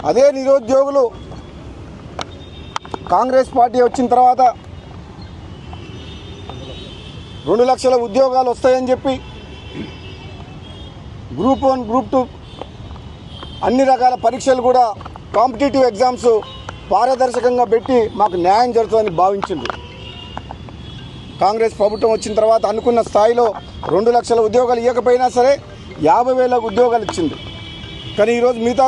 అదే నిరుద్యోగులు కాంగ్రెస్ పార్టీ వచ్చిన తర్వాత 2 లక్షల ఉద్యోగాలు వస్తాయని చెప్పి గ్రూప్ 1 గ్రూప్ 2 అన్ని రకాల పరీక్షలు కూడా కాంపిటేటివ్ ఎగ్జామ్స్ పారదర్శకంగా పెట్టి మాకు న్యాయం జరుగుతుందని భావించింది. కాంగ్రెస్ ప్రభుత్వం వచ్చిన తర్వాత అనుకున్న స్థాయిలో 2 లక్షల ఉద్యోగాలు ఇవ్వకపోయినా సరే 50,000 ఉద్యోగాలు ఇచ్చింది. కానీ ఈరోజు మిగతా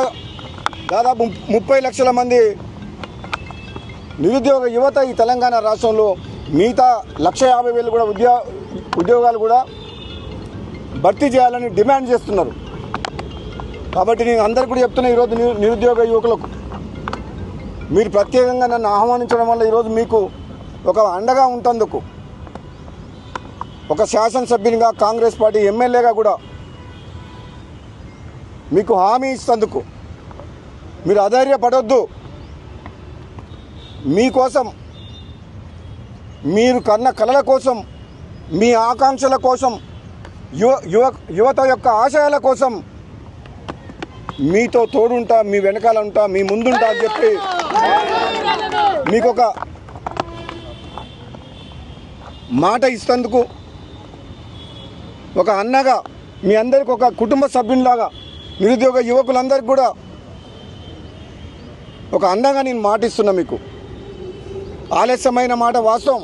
దాదాపు 30 లక్షల మంది నిరుద్యోగ యువత ఈ తెలంగాణ రాష్ట్రంలో మిగతా 150,000 కూడా ఉద్యోగాలు కూడా భర్తీ చేయాలని డిమాండ్ చేస్తున్నారు. కాబట్టి నేను అందరికీ కూడా చెప్తున్నా, ఈరోజు నిరుద్యోగ యువకులకు మీరు ప్రత్యేకంగా నన్ను ఆహ్వానించడం వల్ల ఈరోజు మీకు ఒక అండగా ఉంటందుకు, ఒక శాసనసభ్యునిగా కాంగ్రెస్ పార్టీ ఎమ్మెల్యేగా కూడా మీకు హామీ ఇస్తందుకు మీరు అధైర్యపడొద్దు. మీకోసం, మీరు కన్న కలల కోసం, మీ ఆకాంక్షల కోసం, యువత యొక్క ఆశయాల కోసం మీతో తోడుంటా, మీ వెనకాల ఉంటా, మీ ముందుంటా అని చెప్పి మీకు ఒక మాట ఇస్తందుకు, ఒక అన్నగా మీ అందరికి ఒక కుటుంబ సభ్యునిలాగా నిరుద్యోగ యువకులందరికీ కూడా ఒక అండగా నేను మాటిస్తున్నా. మీకు ఆలస్యమైన మాట వాస్తవం.